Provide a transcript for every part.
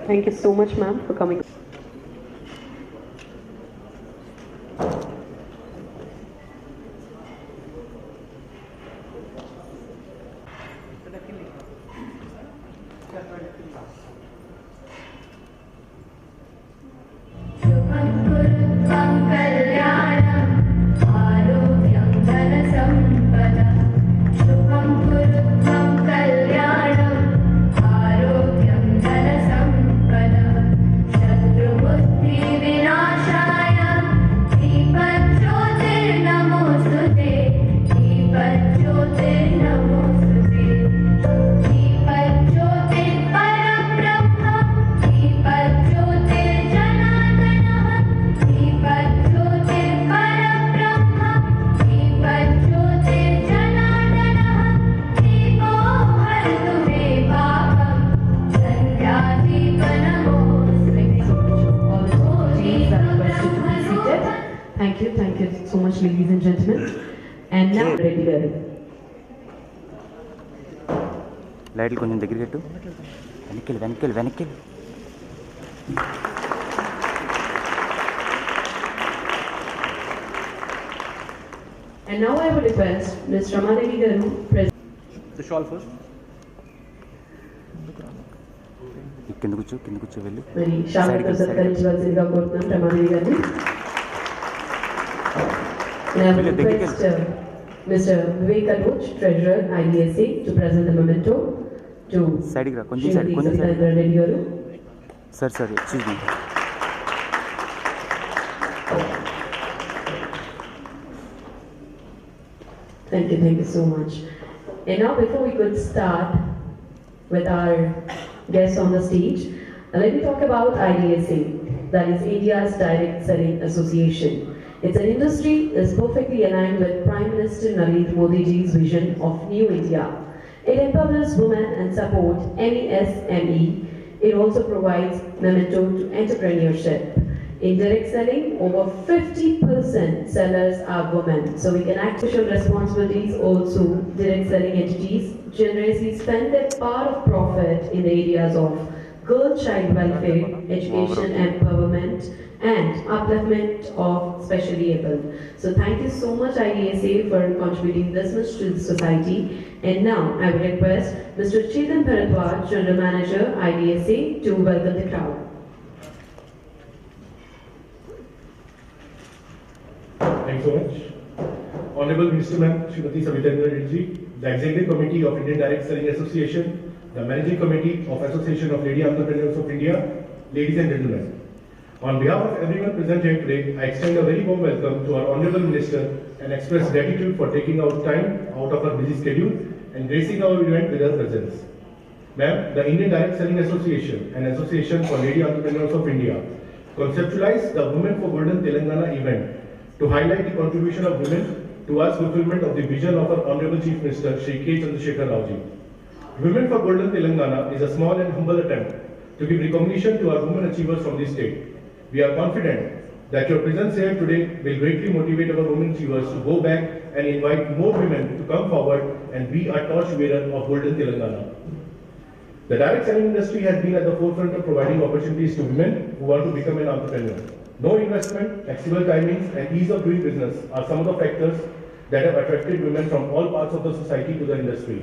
Thank you so much, ma'am, for coming. Thank you so much, ladies and gentlemen. And now, ready, ready. లైట్లు కొంచెం దగ్గర పెట్టు. వెనక్కి. And now I would request Ms. Ramadevi Garu, President. The shawl first. కింద కూర్చో వెళ్ళి. మరి శాంతితో సత్కరించవలసిందిగా కోరుతున్నాం రమాదేవి గారిని. And I would request Mr. Vivek Anuj, Treasurer, IDSA, to present the memento to Srimati Savitha Reddy Garu. Sir, excuse me. Thank you so much. And now, before we could start with our guests on the stage, let me talk about IDSA, that is India's Direct Selling Association. It's an industry that is perfectly aligned with Prime Minister Narendra Modi's vision of New India. It empowers women and supports MESME. It also provides memento to entrepreneurship. In direct selling, over 50% sellers are women. So we can act social responsibilities also. Direct selling entities generously spend their part of profit in the areas of girl child welfare, education empowerment, and upliftment of specially able. So thank you so much IDSA for contributing this much to the society. And now I would request Mr. Chetan Bharadwaj, General Manager IDSA, to welcome the crowd. Thanks so much. Honorable Minister Ma'am, Srimati Savitha Reddy, the Executive Committee of Indian Direct Selling Association, the Managing Committee of Association of Lady Entrepreneurs of India, ladies and gentlemen. On behalf of everyone present here today, I extend a very warm welcome to our Honorable Minister and express gratitude for taking out time out of her busy schedule and gracing our event with her presence. Ma'am, the Indian Direct Selling Association, an association for Lady Entrepreneurs of India, conceptualized the Women for Golden Telangana event to highlight the contribution of women towards fulfillment of the vision of our Honorable Chief Minister, Shri K. Chandrasekhar Rao Ji. Women for Golden Telangana is a small and humble attempt to give recognition to our women achievers from the state. We are confident that your presence here today will greatly motivate our women achievers to go back and invite more women to come forward and be a torch bearer of Golden Telangana. The direct selling industry has been at the forefront of providing opportunities to women who want to become an entrepreneur. No investment, flexible timings, and ease of doing business are some of the factors that have attracted women from all parts of the society to the industry.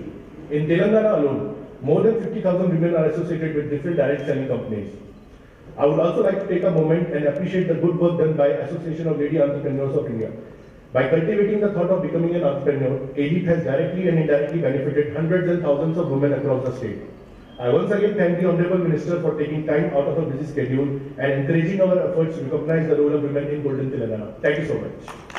In Telangana alone, more than 50,000 women are associated with different direct selling companies. I would also like to take a moment and appreciate the good work done by Association of Lady Entrepreneurs of India. By cultivating the thought of becoming an entrepreneur, ALEAP has directly and indirectly benefited hundreds and thousands of women across the state. I once again thank the Honorable Minister for taking time out of her busy schedule and encouraging our efforts to recognize the role of women in Golden Telangana. Thank you so much.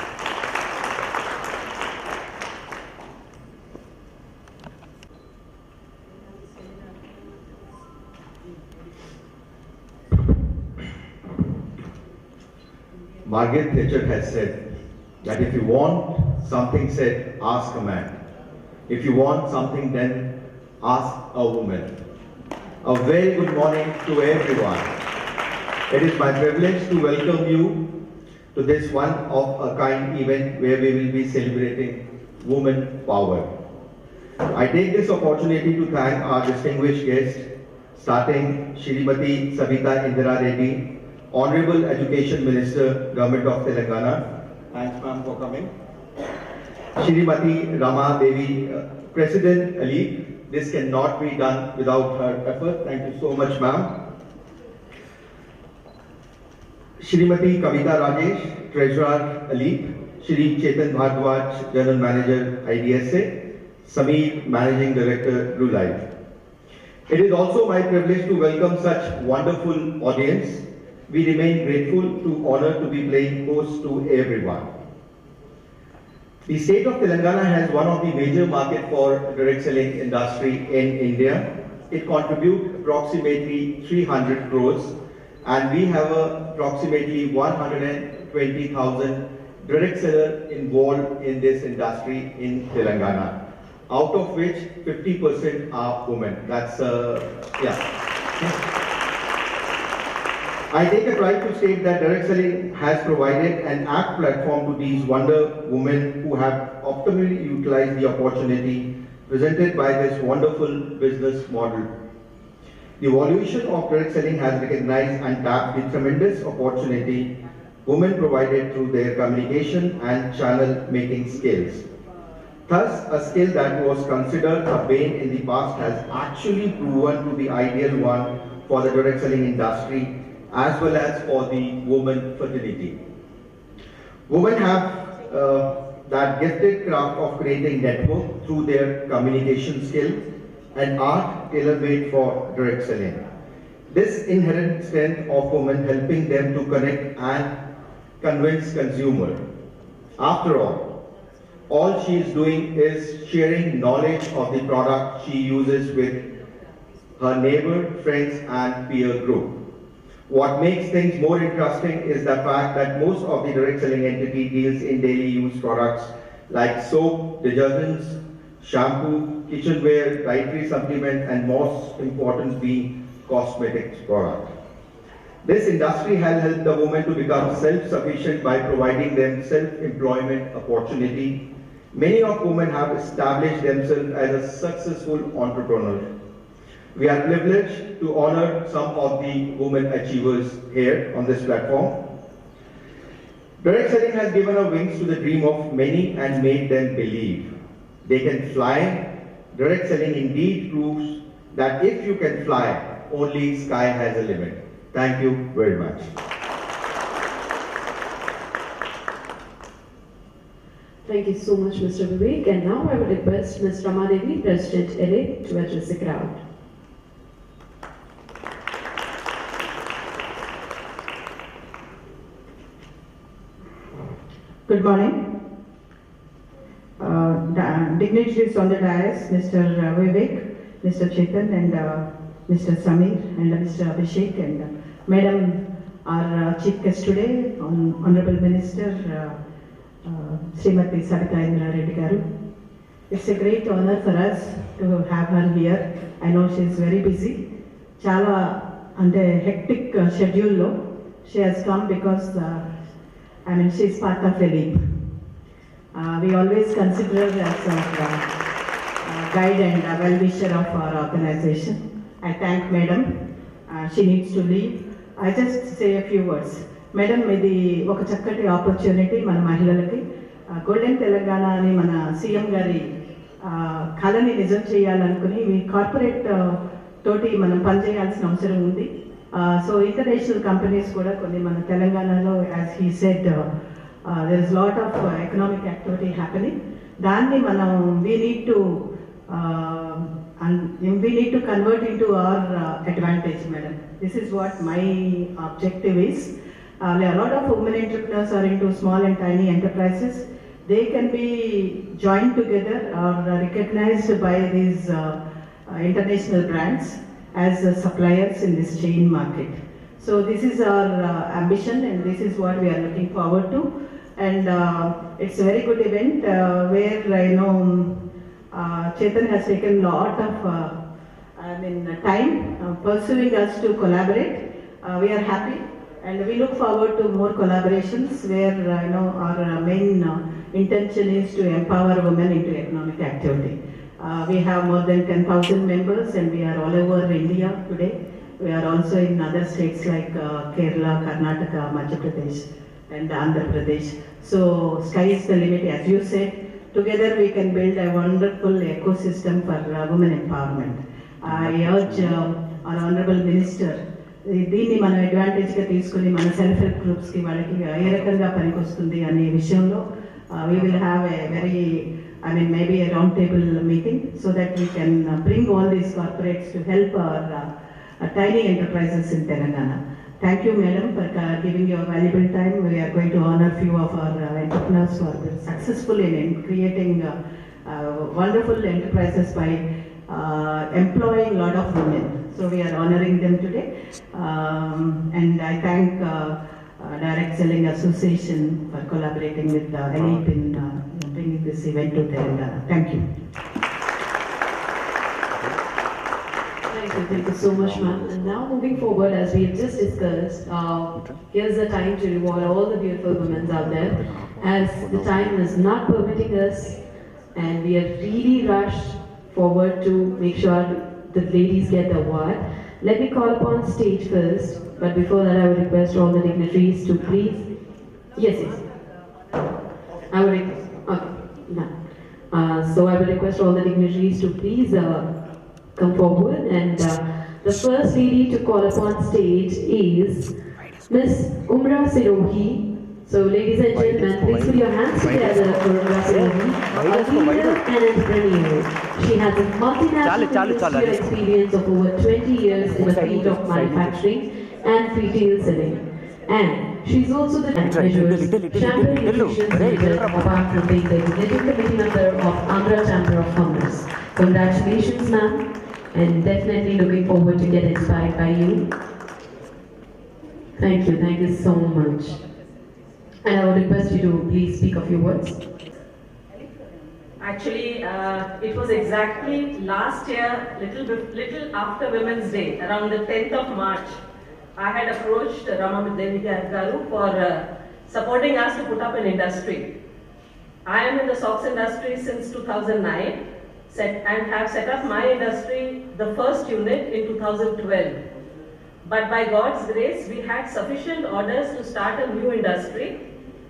Margaret Thatcher has said that if you want something said, ask a man. If you want something done, ask a woman. A very good morning to everyone. It is my privilege to welcome you to this one-of-a-kind event where we will be celebrating women power. I take this opportunity to thank our distinguished guest, starting Shrimati Savita Indira Reddy, Honorable Education Minister, Government of Telangana. Thanks, ma'am, for coming. Shrimati Rama Devi, President Ali. This cannot be done without her effort. Thank you so much, ma'am. Shrimati Kavita Rajesh, Treasurer Ali. Shri Chetan Bhardwaj, General Manager IDSA. Sameer, Managing Director, Blue Life. It is also my privilege to welcome such wonderful audience. We remain grateful to honor to be playing host to everyone. The state of Telangana has one of the major market for direct selling industry in India. It contributes approximately 300 crores and we have approximately 120,000 direct sellers involved in this industry in Telangana, out of which 50% are women. That's, I take a pride to state that direct selling has provided an apt platform to these wonder women who have optimally utilized the opportunity presented by this wonderful business model. The evolution of direct selling has recognized and tapped the tremendous opportunity women provided through their communication and channel making skills. Thus, a skill that was considered a bane in the past has actually proven to be ideal one for the direct selling industry as well as for the woman fertility. Women have that gifted craft of creating network through their communication skill and art tailor-made for direct selling. This inherent strength of women helping them to connect and convince consumer. After all she is doing is sharing knowledge of the product she uses with her neighbor, friends and peer group. What makes things more interesting is the fact that most of the direct selling entity deals in daily use products like soap, detergents, shampoo, kitchenware, dietary supplement and most important being cosmetics product. This industry has helped the women to become self-sufficient by providing them self-employment opportunity. Many of women have established themselves as a successful entrepreneur. We are privileged to honor some of the women achievers here on this platform. Direct selling has given a wings to the dream of many and made them believe they can fly. Direct selling indeed proves that if you can fly, only sky has a limit. Thank you very much. Thank you so much, Mr. Vivek. And now I would request Ms. Rama Devi, President-elect, to address the crowd. Good morning. Dignitaries on the dais, Mr. Vivek, Mr. Chetan and Mr. Sameer and Mr. Abhishek and Madam, our chief guest today, Honorable Minister Srimati Savita Indira Reddy Garu. It's a great honor for us to have her here. I know she is very busy. Chala under hectic schedule lo, she has come because she is part of ELIP. We always consider her as a guide and a well-wisher of our organization. I thank Madam. She needs to leave. I just say a few words. Madam, ఇది ఒక చక్కటి opportunity మన మహిళలకి golden Telangana అని మన CM గారి కళని నిజం చేయాలనుకుని ఈ కార్పొరేట్ తోటి మనం పనిచేయాల్సిన అవసరం ఉంది. సో ఇంటర్నేషనల్ కంపెనీస్ కూడా కొన్ని మన తెలంగాణలో as he said there is lot of economic activity happening. దాన్ని మనం we need to convert into our advantage, madam. This is what my objective is. A lot of women entrepreneurs are into small and tiny enterprises. They can be joined together or recognized by these international brands as suppliers in this chain market. So this is our ambition and this is what we are looking forward to. And it's a very good event where I know Chetan has taken a lot of time pursuing us to collaborate. We are happy and we look forward to more collaborations where our main intention is to empower women into economic activity. We have more than 10,000 members and we are all over India today. We are also in other states like Kerala, Karnataka, Madhya Pradesh, and Andhra Pradesh. So sky is the limit, as you said. Together we can build a wonderful ecosystem for women empowerment. I urge our honorable minister, దీన్ని మనం అడ్వాంటేజ్గా తీసుకుని మన self help గ్రూప్స్కి వాళ్ళకి ఏ రకంగా పనికొస్తుంది అనే విషయంలో we will have a very, maybe a round table meeting so that we can bring all these corporates to help our tiny enterprises in Telangana. Thank you, madam, for giving your valuable time. We are going to honor few of our entrepreneurs who are successful in creating wonderful enterprises by employing a lot of women. So we are honoring them today. And I thank Direct Selling Association for collaborating with Elite in bringing this event to Telangana. Thank you. Thank you so much, ma'am. And now moving forward, as we have just discussed, here's the time to reward all the beautiful women out there. As the time is not permitting us, and we are really rushed forward to make sure the ladies get the award. Let me call upon stage first, but before that I would request all the dignitaries to please, yes, I would request, okay, no. So I would request all the dignitaries to please come forward, and the first lady to call upon stage is Miss Umra Sirohi. So ladies and gentlemen, please put your hands together for Umra Sirohi, a leader and entrepreneur. She has a multinational industrial experience of over 20 years in the field of manufacturing and retail selling. And she's also the measures Chamber Nutrition Center, apart from being the executive committee member of Andhra Chamber of Commerce. Congratulations, ma'am, and definitely looking forward to get inspired by you. Thank you so much. And I would request you to please speak a few words. Actually, it was exactly last year, little after Women's Day, around the 10th of March, I had approached Rama Devika Garu for supporting us to put up an industry. I am in the socks industry since 2009 and have set up my industry, the first unit, in 2012. But by God's grace, we had sufficient orders to start a new industry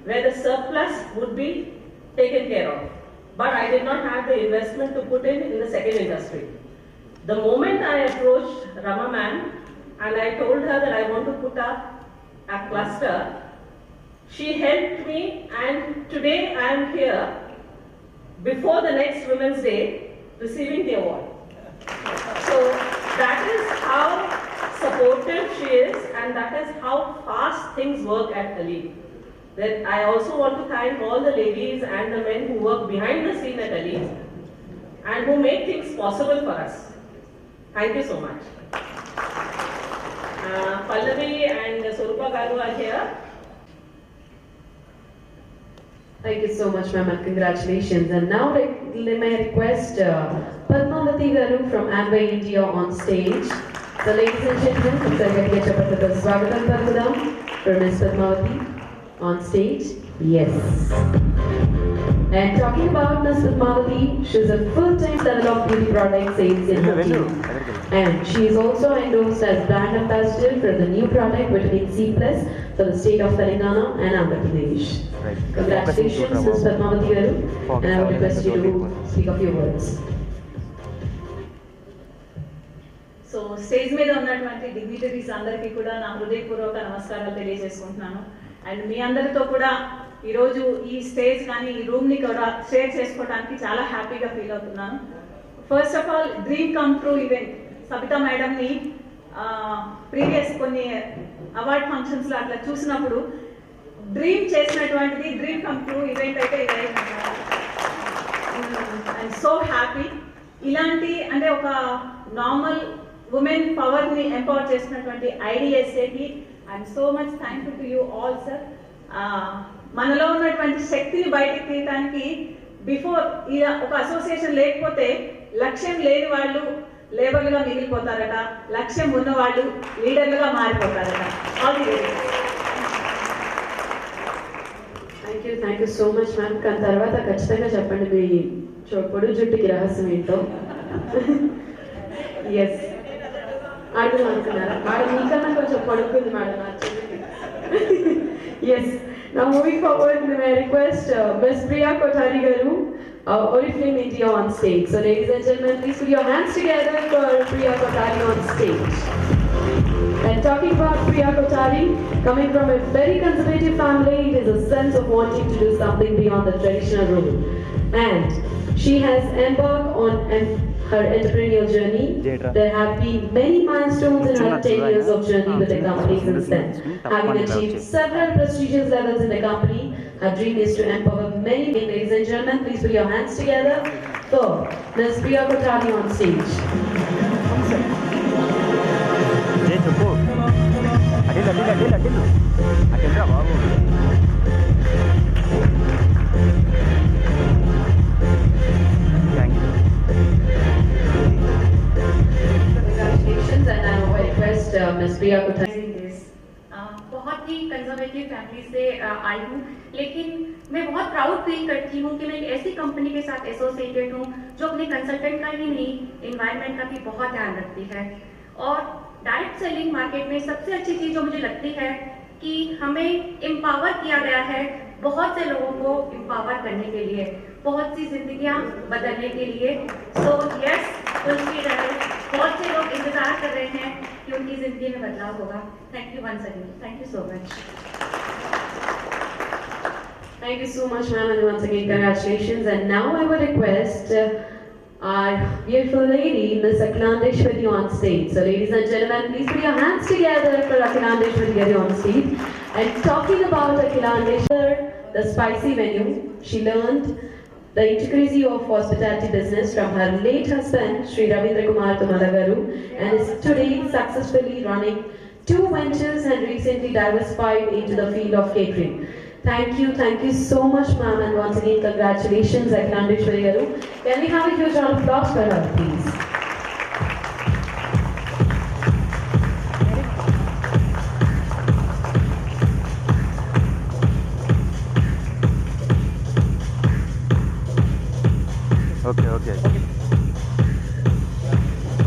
where the surplus would be taken care of. But I did not have the investment to put in the second industry. The moment I approached Rama ma'am and I told her that I want to put up a cluster, she helped me, and today I am here before the next Women's Day receiving the award. So that is how supportive she is, and that is how fast things work at Elite. Then I also want to thank all the ladies and the men who work behind the scene at Elite and who make things possible for us. Thank you so much. Pallavi and Swarupa Garu are here. Thank you so much, ma'am, and congratulations. And now may I request Padmavati Garu from Amway India on stage. So ladies and gentlemen, Swagatam Palkudam for Ms. Padmavati on stage. Yes. And talking about Ms. Padmavati, she's a full-time seller of beauty product sales in her team. And she is also endorsed as brand ambassador for the new product vitamin C Plus for the state of Telangana and Andhra Pradesh. Congratulations, Ms. Padmavati Garu, and I would request you to speak a few words. So stage మీద ఉన్నటువంటి dignitaries అందరికీ కూడా నా హృదయపూర్వక నమస్కారాలు తెలియజేసుకుంటున్నాను. And మీ అందరితో కూడా ఈరోజు ఈ స్టేజ్ కానీ ఈ రూమ్ని కూడా షేర్ చేసుకోవడానికి చాలా హ్యాపీగా ఫీల్ అవుతున్నాను. First of all, dream come true event Sabitha మేడంని ప్రీవియస్ కొన్ని అవార్డ్ ఫంక్షన్స్లో అట్లా చూసినప్పుడు డ్రీమ్ చేసినటువంటిది డ్రీమ్ కమ్ ట్రూ ఈవెంట్ అయితే ఇదే. I'm so happy. ఇలాంటి అంటే ఒక నార్మల్ ఉమెన్ పవర్ని ఎంపవర్ చేసినటువంటి ఐడిఎస్ఏకి I'm so much thankful to you all sir. మనలో ఉన్నటువంటి శక్తిని బయటకు తీయడానికి బిఫోర్ ఒక అసోసియేషన్ లేకపోతే లక్ష్యం లేని వాళ్ళు లేబర్లుగా మిగిలిపోతారట, లక్ష్యం ఉన్న వాళ్ళు లీడర్లుగా మారిపోతారట. All the best. Thank you so much ma'am. కానీ తర్వాత ఖచ్చితంగా చెప్పండి మీ పొడు జుట్టుకి రహస్యం ఏంటో. ఎస్, అర్థం అనుకున్నారా మేడం మీకన్నా కొంచెం పడుకుంది madam yes now moving forward may I request Ms. Priya Kothari garu Oriflame India on stage. So ladies and gentlemen, please put your hands together for Priya Kothari on stage. And talking about Priya Kothari, coming from a very conservative family, it is a sense of wanting to do something beyond the traditional role. And she has embarked on her entrepreneurial journey. There have been many milestones in her 10 years of journey with the company since then. Having achieved several prestigious levels in the company, her dream is to empower many. Ladies and gentlemen, please put your hands together for Ms. Priya Kothari on stage. Congratulations, and now I request Ms. Priya Kothari. बहुत ही conservative family से आई हूँ, लेकिन मैं बहुत proud feel करती हूँ कि मैं एक ऐसी कंपनी के साथ एसोसिएटेड हूँ जो अपने कंसल्टेंट का ही नहीं, एनवायरनमेंट का भी बहुत ध्यान रखती है। और डायरेक्ट सेलिंग मार्केट में सबसे अच्छी चीज़ जो मुझे लगती है कि हमें एम्पावर किया गया है बहुत से लोगों को एम्पावर करने के लिए, बहुत सी जिंदगियां बदलने के लिए। सो यस, बहुत से लोग इंतजार कर रहे हैं कि उनकी जिंदगी में बदलाव होगा। Thank you once again, thank you so much. Thank you so much, ma'am, and once again, congratulations. And now I would request our beautiful lady, Ms. Akhilandeshwari, on stage. So, ladies and gentlemen, please put your hands together for Akhilandeshwari on stage. And talking about Akhilandeshwari, the spicy menu, she learned the intricacy of hospitality business from her late husband, Sri Ravindra Kumar Tumala garu, and is today successfully running 2 ventures and recently diversified into the field of catering. Thank you so much, ma'am, and once again, congratulations, Akhilandeshwari garu. Can we have a huge round of applause for her, please?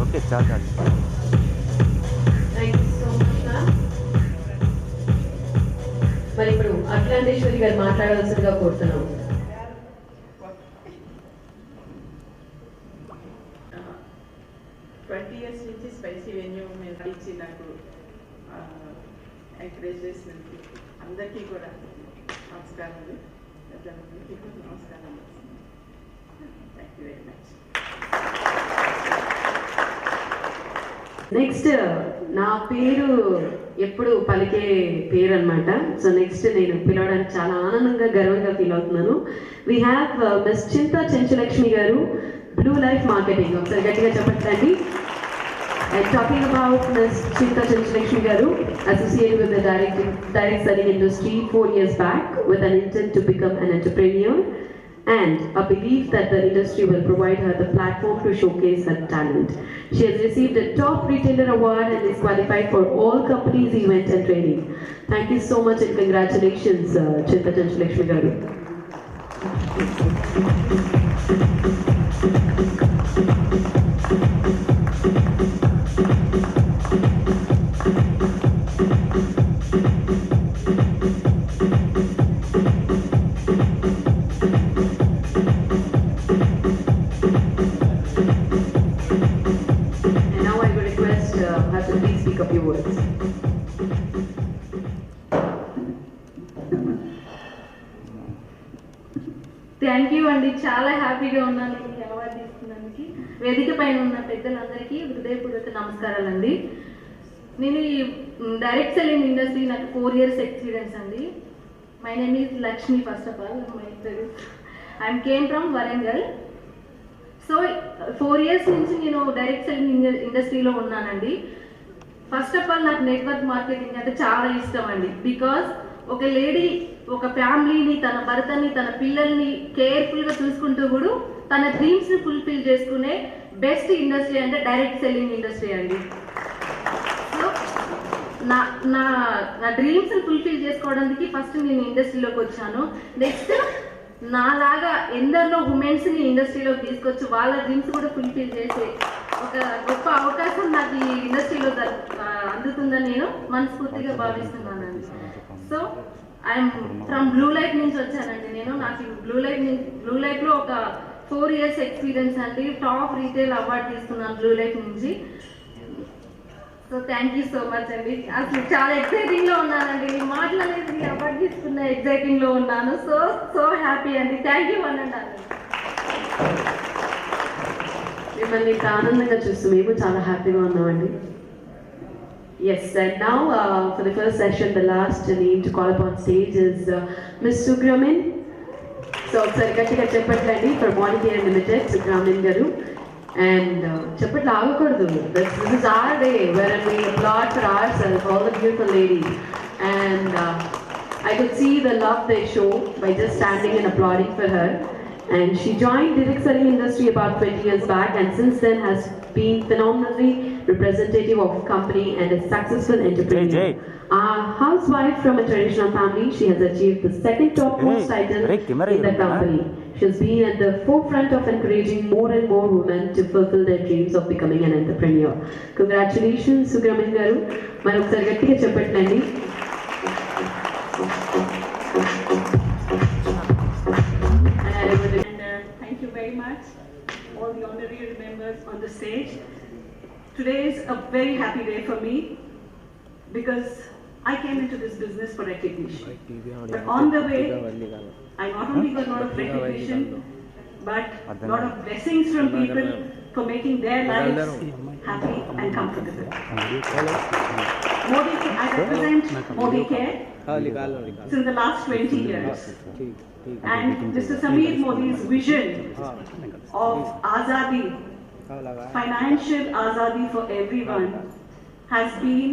Okay, चाल Thank you so much, ma'am. మరి ఇప్పుడు అఖిలాండేశ్వరి గారు మాట్లాడాల్సిందిగా కోరుతున్నాం. 20 years నుంచి spicy venue మీద ఇచ్చి నాకు ఎంకరేజ్ చేసినందుకు అందరికీ కూడా నమస్కారాలు, పెద్దలందరికీ కూడా నమస్కారాలు. Thank you very much. Next నా పేరు ఎప్పుడు పలికే పేరు అనమాట. సో నెక్స్ట్ నేను పిలవడానికి చాలా ఆనందంగా గర్వంగా ఫీల్ అవుతున్నాను. వీ హ్యావ్ మిస్ చింతా చెంచులక్ష్మి గారు, బ్లూ లైఫ్ మార్కెటింగ్. ఒకసారి గట్టిగా చెప్పండి. And talking about Ms. Chinta Chanchalakshmi garu, associated with the direct selling industry 4 years back with an intent to become an entrepreneur and a belief that the industry will provide her the platform to showcase her talent. She has received a top retailer award and is qualified for all companies, event and training. Thank you so much and congratulations, Chinta Chanchalakshmi garu. Thank you అండి, చాలా హ్యాపీగా ఉన్నాను ఈ award తీసుకున్నందుకు. వేదిక పైన ఉన్న పెద్దలందరికీ హృదయపూర్వక నమస్కారాలండి. నేను ఈ డైరెక్ట్ సెల్లింగ్ ఇండస్ట్రీ నాకు 4 years ఎక్స్పీరియన్స్ అండి. My name is Lakshmi. First of all my పేరు I'm came from Warangal. So 4 years నుంచి నేను డైరెక్ట్ సెల్లింగ్ ఇండస్ట్రీలో ఉన్నానండి. ఫస్ట్ ఆఫ్ ఆల్ నాకు నెట్వర్క్ మార్కెటింగ్ అంటే చాలా ఇష్టం అండి. బికాస్ ఒక లేడీ ఒక ఫ్యామిలీని, తన భర్తని, తన పిల్లల్ని కేర్ఫుల్గా చూసుకుంటూ కూడా తన డ్రీమ్స్ని ఫుల్ఫిల్ చేసుకునే బెస్ట్ ఇండస్ట్రీ అంటే డైరెక్ట్ సెల్లింగ్ ఇండస్ట్రీ అండి. సో నా నా నా డ్రీమ్స్ని ఫుల్ఫిల్ చేసుకోవడానికి ఫస్ట్ నేను ఇండస్ట్రీలోకి వచ్చాను. నెక్స్ట్ నాలాగా ఎందరిలో ఉమెన్స్ని ఇండస్ట్రీలోకి తీసుకొచ్చి వాళ్ళ డ్రీమ్స్ కూడా ఫుల్ఫిల్ చేసే ఒక గొప్ప అవకాశం నాకు ఈ ఇండస్ట్రీలో సాధిస్తుందని నేను మనస్ఫూర్తిగా భావిస్తున్నానండి. So I'm from Blue Life నుంచి వచ్చానండి నేను. నాకు బ్లూ లైఫ్లో ఒక 4 years ఎక్స్పీరియన్స్ అండి. టాప్ రీటైల్ అవార్డు తీసుకున్నాను బ్లూ లైఫ్ నుంచి. So thank you so much అండి. అసలు చాలా ఎక్సైటింగ్లో ఉన్నానండి. మాట్లాడలేదు, అవార్డు తీసుకున్న ఎక్సైటింగ్లో ఉన్నాను. సో హ్యాపీ అండి. థ్యాంక్ యూ అనండి. మిమ్మల్ని ఇంత ఆనందంగా చూస్తూ మేము చాలా హ్యాపీగా ఉన్నామండి. Yes, and now for the first session, the last name to call upon stage is Ms. Sugramin. So, ఒకసారి గట్టిగా చెప్పట్లండి for Monicare Limited, Sugramin garu. And చెప్పట్లు ఆగకూడదు. This is our day wherein we applaud for ourselves, all the beautiful ladies. And I could see the love they show by just standing and applauding for her. And she joined direct selling industry about 20 years back, and since then has been phenomenally representative of company and a successful entrepreneur. A housewife from a traditional family, she has achieved the second topmost title in the company. She has been at the forefront of encouraging more and more women to fulfill their dreams of becoming an entrepreneur. Congratulations, Sugramin garu. Marokasari gattiga cheppatlanడి. Thank you very much, all the honorary members on the stage. Today is a very happy day for me because I came into this business for recognition. But on the way, I not only got a lot of recognition, but a lot of blessings from people for making their lives happy and comfortable. Modi, I represent Modi Care since the last 20 years. And Mr. Sameer Modi's vision of Azadi, financial Azadi for everyone, has been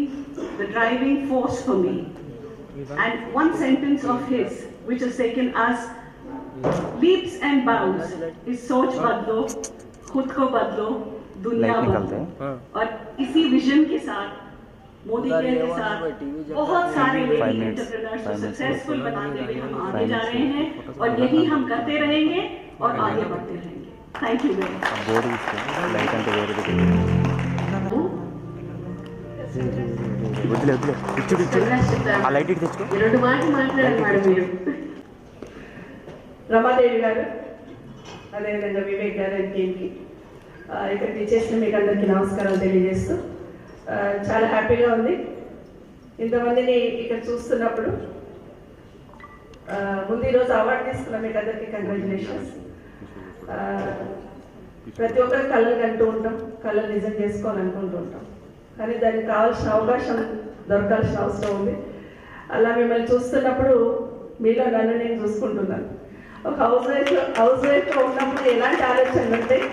the driving force for me. And one sentence of his, which has taken us leaps and bounds, is सोच बदलो, खुद को बदलो, दुनिया बदलो. और इसी vision के साथ मोदी के साथ बहुत सारे लेडी एंटरप्रेन्योर्स को सक्सेसफुल बनाते हुए हम आगे जा रहे हैं और यही हम करते रहेंगे और आगे बढ़ते रहेंगे. Thank you very much. రెండు మాటలు మాట్లాడారు మేడం మీరు. రమాదేవి గారు, అదేవిధంగా వివేక్ గారు అండ్ టీమ్కి ఇక్కడికి చేసిన మీకు అందరికీ నమస్కారాలు తెలియజేస్తూ చాలా హ్యాపీగా ఉంది. ఇంతమందిని ఇక్కడ చూస్తున్నప్పుడు ముందు ఈరోజు అవార్డు తీసుకున్న మీకు అందరికీ కంగ్రాచులేషన్స్. ప్రతి ఒక్కరి కళలు కంటూ ఉంటాం, కళలు నిజం చేసుకోవాలనుకుంటూ ఉంటాం, కానీ దానికి కావాల్సిన అవకాశం దొరకాల్సిన అవసరం ఉంది. అలా మిమ్మల్ని చూస్తున్నప్పుడు మీలో నన్ను నేను చూసుకుంటున్నాను. ఒక హౌస్ వైఫ్గా ఉన్నప్పుడు ఎలాంటి ఆలోచనలు ఉంటాయి,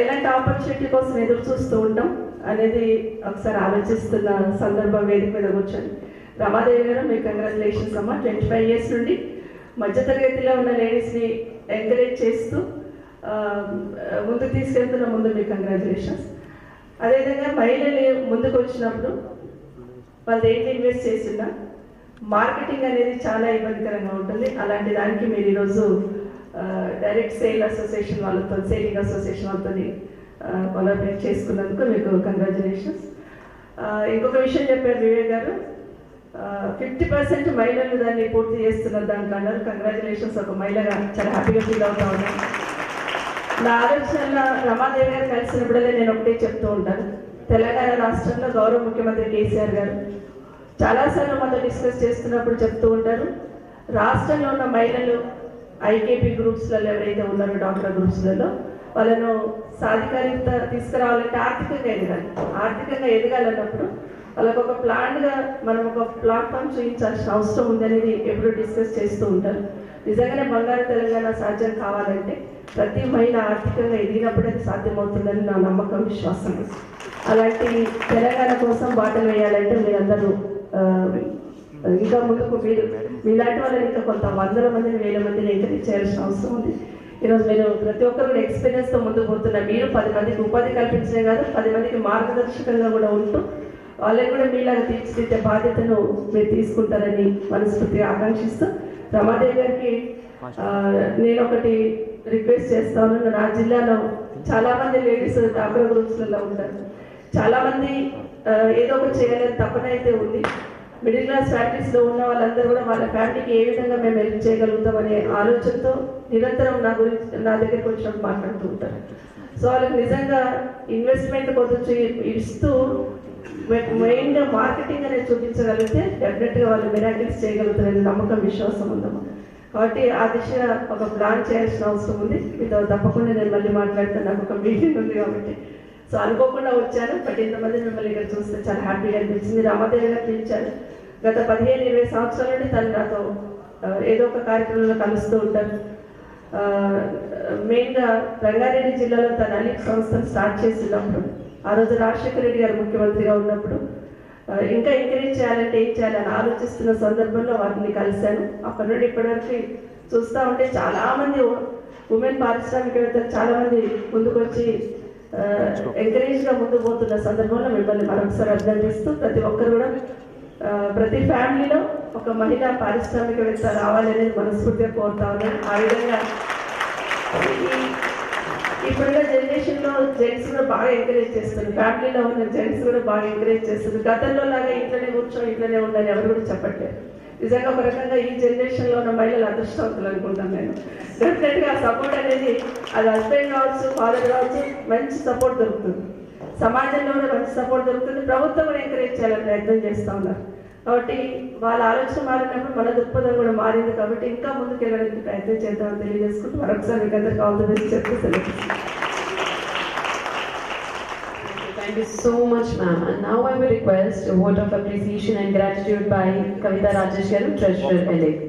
ఎలాంటి ఆపర్చునిటీ కోసం ఎదురు చూస్తూ ఉంటాం అనేది ఒకసారి ఆలోచిస్తున్న సందర్భం వేదిక మీద కూర్చొని. రమాదేవి గారు, మీకు కంగ్రాచులేషన్స్ అమ్మా. 25 years నుండి మధ్యతరగతిలో ఉన్న లేడీస్ని ఎంకరేజ్ చేస్తూ ముందుకు తీసుకెళ్తున్న ముందు మీకు కంగ్రాచులేషన్స్. అదేవిధంగా మహిళలు ముందుకు వచ్చినప్పుడు వాళ్ళు ఏంటి ఇన్వెస్ట్ చేసినా మార్కెటింగ్ అనేది చాలా ఇబ్బందికరంగా ఉంటుంది. అలాంటి దానికి మీరు ఈరోజు డైరెక్ట్ సేల్ అసోసియేషన్ వాళ్ళతో, సేలింగ్ అసోసియేషన్ వాళ్ళతో కొలాబరేట్ చేసుకున్నందుకు మీకు కంగ్రాచులేషన్స్. ఇంకొక విషయం చెప్పారు వివేక్ గారు, 50% మహిళలు దాన్ని పూర్తి చేస్తున్నారు దాంట్లో అన్నారు. కంగ్రాచులేషన్స్. ఒక మహిళగా చాలా హ్యాపీగా ఫీల్ అవుతా ఉన్నాను. నా ఆలోచనలో రమాదేవి గారు కలిసినప్పుడల్లా నేను ఒకటే చెప్తూ ఉంటాను, తెలంగాణ రాష్ట్రంలో గౌరవ ముఖ్యమంత్రి కేసీఆర్ గారు చాలాసార్లు మాతో డిస్కస్ చేస్తున్నప్పుడు చెప్తూ ఉంటారు, రాష్ట్రంలో ఉన్న మహిళలు ఐకేపీ గ్రూప్స్లలో ఎవరైతే ఉన్నారో, డాక్టర్ గ్రూప్స్లలో వాళ్ళను సాధికారిత తీసుకురావాలంటే ఆర్థికంగా ఎదగాలన్నప్పుడు వాళ్ళకు ఒక ప్లాన్గా మనం ఒక ప్లాట్ఫామ్ చూపించాల్సిన అవసరం ఉందనేది ఎప్పుడు డిస్కస్ చేస్తూ ఉంటారు. నిజంగానే బంగారు తెలంగాణ సాధ్యం కావాలంటే ప్రతి మహిళ ఆర్థికంగా ఎదిగినప్పుడే అది సాధ్యమవుతుందని నా నమ్మకం, విశ్వాసం. అలాంటి తెలంగాణ కోసం బాటలు వేయాలంటే మీరందరూ ఇంకా ముందుకు మీలాంటి వాళ్ళని ఇంకా కొంత 100 మందిని 1000 మందిని ఎంకరేజ్ చేయాల్సిన అవసరం ఉంది. ఈరోజు మీరు ప్రతి ఒక్కరు కూడా ఎక్స్పీరియన్స్తో ముందుకు పోతున్నారు. మీరు 10 మందికి ఉపాధి కల్పించడం కాదు, 10 మందికి మార్గదర్శకంగా కూడా ఉంటూ వాళ్ళని కూడా మీలాగా తీర్చిదిద్దే బాధ్యతను మీరు తీసుకుంటారని మనస్ఫూర్తిగా ఆకాంక్షిస్తూ, రమాదేవి గారికి నేను ఒకటి రిక్వెస్ట్ చేస్తాను. నా జిల్లాలో చాలా మంది లేడీస్ డాక్టర్ గ్రూప్స్లలో ఉంటారు, చాలామంది ఏదో ఒకటి చేయాలని తపన అయితే ఉంది. మిడిల్ క్లాస్ ఫ్యామిలీస్లో ఉన్న వాళ్ళందరూ కూడా వాళ్ళ ఫ్యామిలీకి ఏ విధంగా మేము హెల్ప్ చేయగలుగుతాం అనే ఆలోచనతో నిరంతరం నా దగ్గరికి వచ్చినప్పుడు మాట్లాడుతూ ఉంటారు. సో వాళ్ళకి నిజంగా ఇన్వెస్ట్మెంట్ కొంచెం ఇస్తూ మెయిన్గా మార్కెటింగ్ అనేది చూపించగలిగితే డెఫినెట్గా వాళ్ళు మిరాకిల్స్ చేయగలుగుతారనే నమ్మకం, విశ్వాసం ఉందమ్మా. కాబట్టి ఆ దిశగా ఒక ప్లాన్ చేయాల్సిన అవసరం ఉంది. మీతో తప్పకుండా నేను మళ్ళీ మాట్లాడతాను, నాకు ఒక మీటింగ్ ఉంది కాబట్టి. సో అనుకోకుండా వచ్చాను, బట్ ఇంతమంది మిమ్మల్ని ఇక్కడ చూస్తే చాలా హ్యాపీగా అనిపించింది. రామాదేవి గారు పిలిచారు. గత 15-20 సంవత్సరాల నుండి తను నాతో ఏదో ఒక కార్యక్రమంలో కలుస్తూ ఉంటారు. మెయిన్గా రంగారెడ్డి జిల్లాలో తన అలీక్ సంస్థను స్టార్ట్ చేసినప్పుడు, ఆ రోజు రాజశేఖర రెడ్డి గారు ముఖ్యమంత్రిగా ఉన్నప్పుడు ఇంకా ఎంకరేజ్ చేయాలంటే ఏం చేయాలని ఆలోచిస్తున్న సందర్భంలో వారిని కలిశాను. అప్పటి నుండి ఇప్పటివరకు చూస్తూ ఉంటే చాలామంది ఉమెన్ పారిశ్రామికవేత్తలు చాలామంది ముందుకు వచ్చి ఎంకరేజ్గా ముందుకు పోతున్న సందర్భంలో మిమ్మల్ని మరొకసారి అభినందిస్తూ, ప్రతి ఒక్కరు కూడా ప్రతి ఫ్యామిలీలో ఒక మహిళా పారిశ్రామికవేత్త రావాలనేది మనస్ఫూర్తిగా కోరుతా ఉన్నాను. ఆ విధంగా ఇప్పుడున్న జనరేషన్లో జెంట్స్ కూడా బాగా ఎంకరేజ్ చేస్తున్నారు. ఫ్యామిలీలో ఉన్న జెంట్స్ కూడా బాగా ఎంకరేజ్ చేస్తున్నారు. గతంలో లాగా ఇంట్లోనే కూర్చో ఇంట్లోనే ఉండాలి ఎవరు కూడా చెప్పట్లేదు. నిజంగా ఒక రకంగా ఈ జనరేషన్లో ఉన్న మహిళలు అదృష్టవంతులు అనుకుంటాను నేను. డెఫినెట్గా ఆ సపోర్ట్ అనేది అది హస్బెండ్ కావచ్చు, ఫాదర్ కావచ్చు, మంచి సపోర్ట్ దొరుకుతుంది. సమాజంలో కూడా మంచి సపోర్ట్ దొరుకుతుంది. ప్రభుత్వం కూడా ఎంకరేజ్ చేయాలని ప్రయత్నం చేస్తూ ఉన్నారు. కాబట్టి వాళ్ళ ఆలోచన మారినప్పుడు మన దృక్పథం కూడా మారింది. కాబట్టి ఇంకా ముందుకు వెళ్ళడానికి ప్రయత్నం చేద్దామని తెలియజేసుకుంటూ మరొకసారి మీకు అందరికీ ఆల్ ది బెస్ట్ చెప్తూ సెలవు. Thank you so much, ma'am. And now I will request a vote of appreciation and gratitude by Kavita Rajesh Garu, Treasurer elect.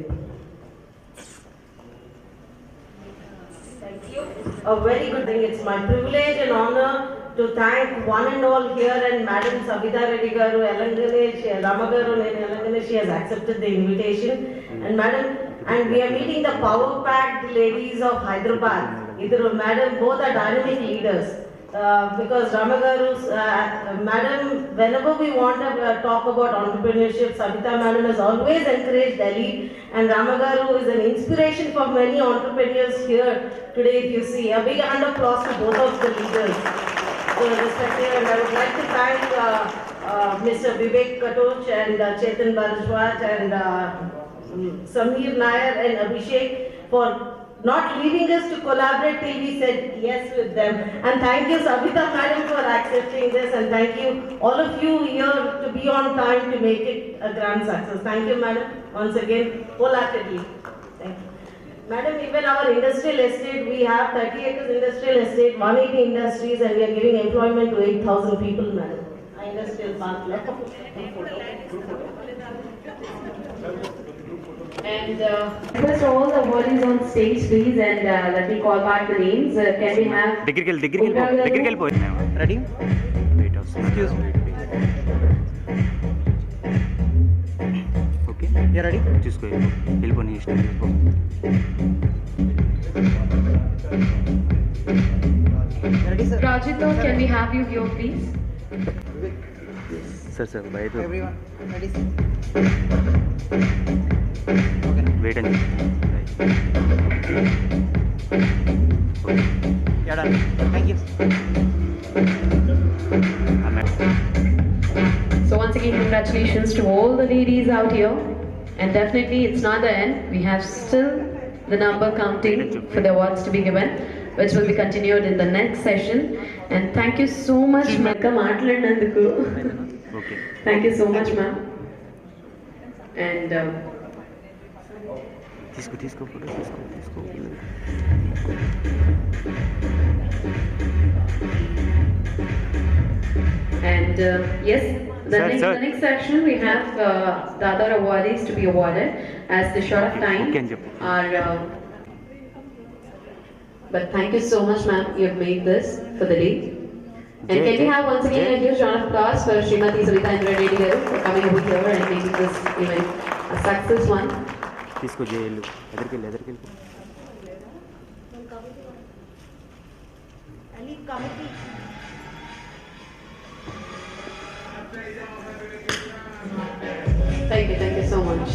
Thank you. A very good thing. It's my privilege and honor to thank one and all here and Madam Savitha Reddy Garu, Ramagaru and Elangane. She has accepted the invitation. And Madam, and we are meeting the power-packed ladies of Hyderabad. Either Madam, both are dynamic leaders. Because Ramagaru's, Madam, whenever we want to talk about entrepreneurship, Savitha Madam has always encouraged Delhi, and Ramagaru is an inspiration for many entrepreneurs here today. If you see, a big hand of applause to both of the leaders. So, respected, and I would like to thank Mr. Vivek Katoch and Chetan Bharajwaj and Samir Nair and Abhishek for not leaving us to collaborate till we said yes with them. And thank you Savitha Madam for accepting this, and thank you all of you here to be on time to make it a grand success. Thank you Madam once again wholeheartedly. Thank you. Madam, even our industrial estate, we have 30 acres industrial estate, 180 industries, and we are giving employment to 8,000 people, Madam. Industrial park. And request all the awardees on stage, please, and let me call back the names. Can we have? దగ్గరికి వెళ్ళిపోయి ready wait excuse me okay yeah ready చూసుకో వెళ్ళిపోయి ఇష్టం వెళ్ళిపో ready sir Rajito, can we have you here, please? Sir బయట Everyone, ready, sir? Wait అండి thank you So once again, congratulations to all the ladies out here. And definitely it's not the end. We have still the number counting for the awards to be given, which will be continued in the next session. And thank you so much, Maka Matlananduku. Okay Thank you so much, ma'am. And తీసుకో photo తీసుకో And yes, the next section we have the other awardees to be awarded as the short of time are. But thank you so much, ma'am. You have made this for the day. And can we have once again a huge round of applause for Srimati Savitha Reddy Garu for coming over here and making this event a success one. తీసుకో jail ఎదరికెళ్ళి Thank you so much.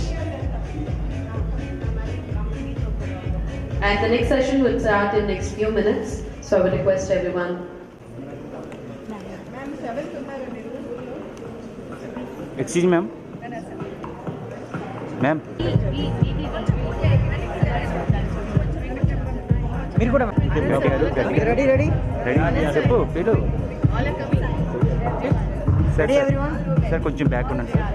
And the next session will start in next few minutes, so I would request everyone. Ma'am, 7:50. Excuse ma'am ma'am మీరు కూడా ready ready ready చెప్పు పిలు sir sir కొంచెం back ఉండండి sir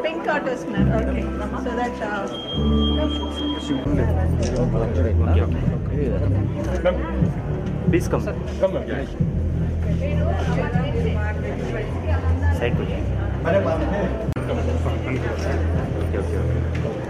Pink autos, ma'am. Okay. So that. Please come. Come, ma'am. Side को जाइए. Okay.